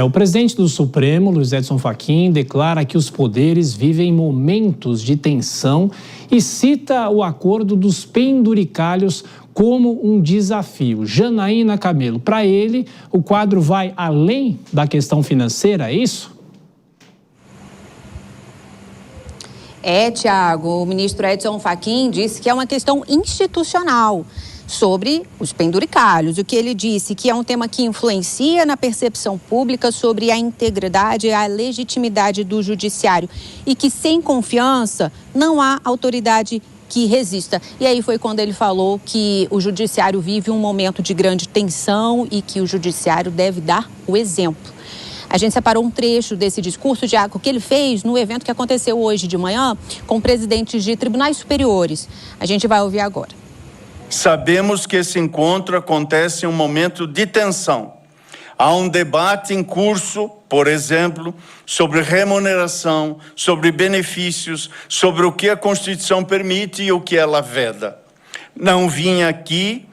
O presidente do Supremo, Luiz Edson Fachin, declara que os poderes vivem momentos de tensão e cita o acordo dos penduricalhos como um desafio. Janaína Camelo, para ele, o quadro vai além da questão financeira, é isso? Tiago, o ministro Edson Fachin disse que é uma questão institucional sobre os penduricalhos. O que ele disse que é um tema que influencia na percepção pública sobre a integridade e a legitimidade do judiciário e que sem confiança não há autoridade que resista. E aí foi quando ele falou que o judiciário vive um momento de grande tensão e que o judiciário deve dar o exemplo. A gente separou um trecho desse discurso, Tiago, que ele fez no evento que aconteceu hoje de manhã com presidentes de tribunais superiores. A gente vai ouvir agora. Sabemos que esse encontro acontece em um momento de tensão. Há um debate em curso, por exemplo, sobre remuneração, sobre benefícios, sobre o que a Constituição permite e o que ela veda. Não vim aqui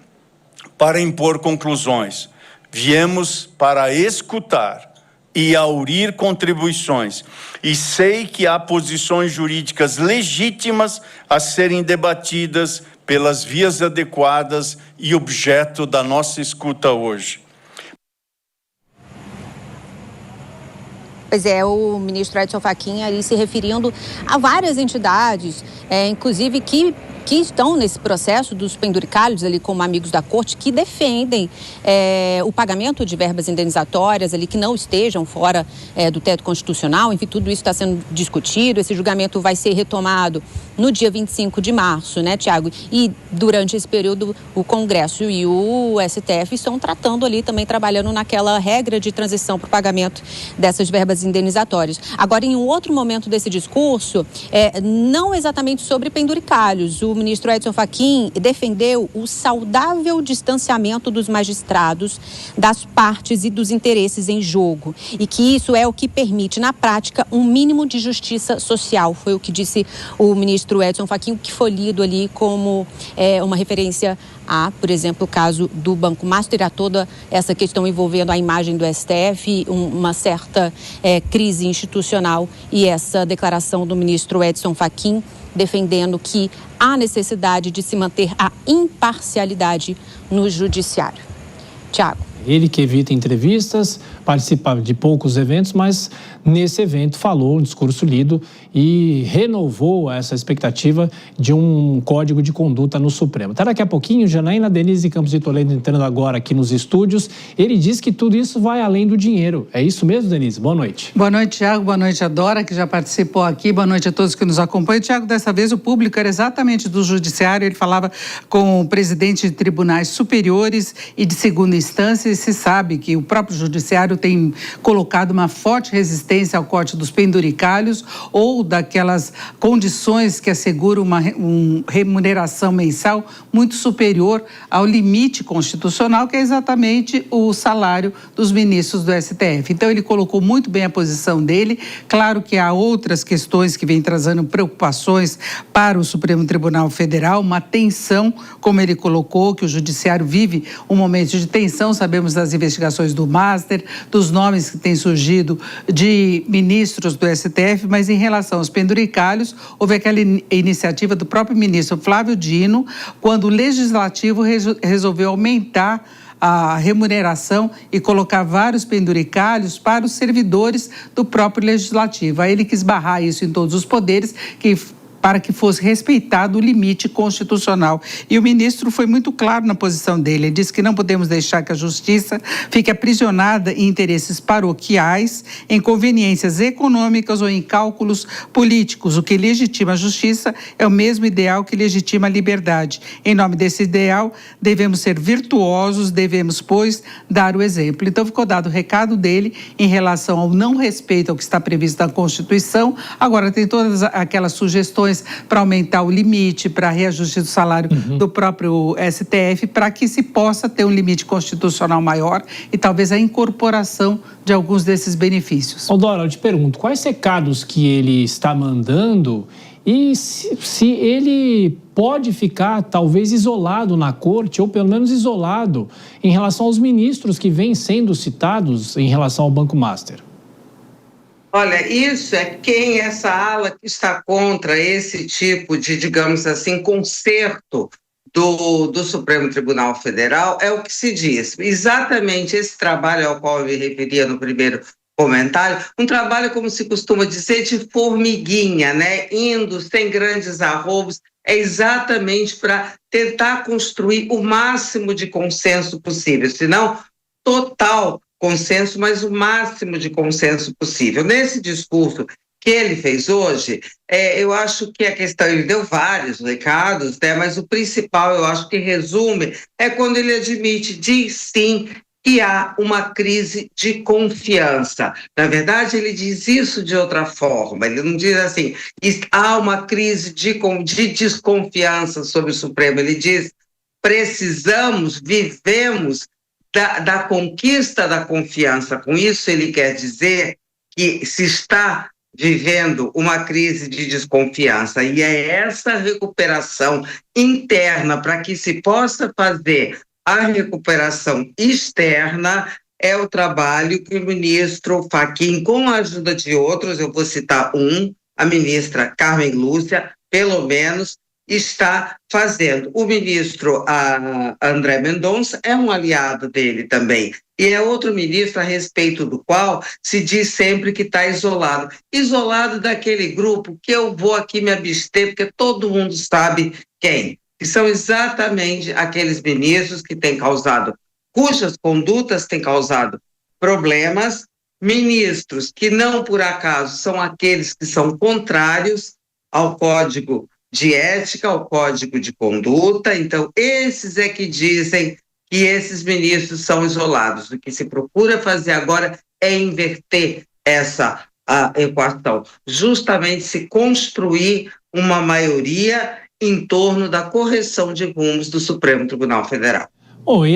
para impor conclusões. Viemos para escutar e aurir contribuições. E sei que há posições jurídicas legítimas a serem debatidas pelas vias adequadas e objeto da nossa escuta hoje. Pois é, o ministro Edson Fachin ali se referindo a várias entidades, inclusive que estão nesse processo dos penduricalhos ali como amigos da corte, que defendem o pagamento de verbas indenizatórias ali que não estejam fora do teto constitucional. Enfim, tudo isso está sendo discutido. Esse julgamento vai ser retomado no dia 25 de março, né, Tiago? E durante esse período o Congresso e o STF estão tratando ali, também trabalhando naquela regra de transição para o pagamento dessas verbas indenizatórias. Agora, em um outro momento desse discurso, não exatamente sobre penduricalhos, o ministro Edson Fachin defendeu o saudável distanciamento dos magistrados das partes e dos interesses em jogo e que isso é o que permite, na prática, um mínimo de justiça social. Foi o que disse o ministro Edson Fachin, que foi lido ali como uma referência a, por exemplo, o caso do Banco Master, a toda essa questão envolvendo a imagem do STF, uma certa crise institucional e essa declaração do ministro Edson Fachin defendendo que há necessidade de se manter a imparcialidade no judiciário. Tiago. Ele que evita entrevistas, participa de poucos eventos, mas nesse evento falou, um discurso lido e renovou essa expectativa de um código de conduta no Supremo. Até daqui a pouquinho, Janaína Denise Campos de Toledo entrando agora aqui nos estúdios. Ele diz que tudo isso vai além do dinheiro. É isso mesmo, Denise? Boa noite. Boa noite, Tiago. Boa noite, Dora, que já participou aqui. Boa noite a todos que nos acompanham. Tiago, dessa vez o público era exatamente do Judiciário. Ele falava com o presidente de tribunais superiores e de segunda instância. E se sabe que o próprio Judiciário tem colocado uma forte resistência ao corte dos penduricalhos ou daquelas condições que asseguram uma remuneração mensal muito superior ao limite constitucional, que é exatamente o salário dos ministros do STF. Então, ele colocou muito bem a posição dele. Claro que há outras questões que vêm trazendo preocupações para o Supremo Tribunal Federal, uma tensão, como ele colocou, que o Judiciário vive um momento de tensão. Sabemos das investigações do Master, dos nomes que têm surgido de ministros do STF, mas em relação aos penduricalhos, houve aquela iniciativa do próprio ministro Flávio Dino, quando o Legislativo resolveu aumentar a remuneração e colocar vários penduricalhos para os servidores do próprio Legislativo. Aí ele quis barrar isso em todos os poderes, para que fosse respeitado o limite constitucional. E o ministro foi muito claro na posição dele. Ele disse que não podemos deixar que a justiça fique aprisionada em interesses paroquiais, em conveniências econômicas ou em cálculos políticos. O que legitima a justiça é o mesmo ideal que legitima a liberdade. Em nome desse ideal, devemos ser virtuosos, devemos, pois, dar o exemplo. Então, ficou dado o recado dele em relação ao não respeito ao que está previsto na Constituição. Agora, tem todas aquelas sugestões para aumentar o limite, para reajuste do salário do próprio STF, para que se possa ter um limite constitucional maior e talvez a incorporação de alguns desses benefícios. Dora, eu te pergunto, quais recados que ele está mandando e se ele pode ficar talvez isolado na corte, ou pelo menos isolado em relação aos ministros que vêm sendo citados em relação ao Banco Master. Olha, isso é quem essa ala que está contra esse tipo de, digamos assim, conserto do Supremo Tribunal Federal, é o que se diz. Exatamente esse trabalho ao qual eu me referia no primeiro comentário, um trabalho, como se costuma dizer, de formiguinha, né? Indo sem grandes arroubos, é exatamente para tentar construir o máximo de consenso possível, se não total consenso, mas o máximo de consenso possível. Nesse discurso que ele fez hoje, eu acho que a questão, ele deu vários recados, né, mas o principal, eu acho que resume, é quando ele admite, diz sim, que há uma crise de confiança. Na verdade, ele diz isso de outra forma, ele não diz assim, há uma crise de desconfiança sobre o Supremo, ele diz, vivemos da conquista da confiança. Com isso, ele quer dizer que se está vivendo uma crise de desconfiança, e é essa recuperação interna para que se possa fazer a recuperação externa é o trabalho que o ministro Fachin, com a ajuda de outros, eu vou citar a ministra Carmen Lúcia, pelo menos, está fazendo. O ministro André Mendonça é um aliado dele também, e é outro ministro a respeito do qual se diz sempre que está isolado daquele grupo que eu vou aqui me abster, porque todo mundo sabe quem, que são exatamente aqueles ministros que têm causado, cujas condutas têm causado problemas, ministros que não por acaso são aqueles que são contrários ao Código de Ética, ao Código de Conduta. Então, esses é que dizem que esses ministros são isolados. O que se procura fazer agora é inverter essa equação, justamente se construir uma maioria em torno da correção de rumos do Supremo Tribunal Federal. E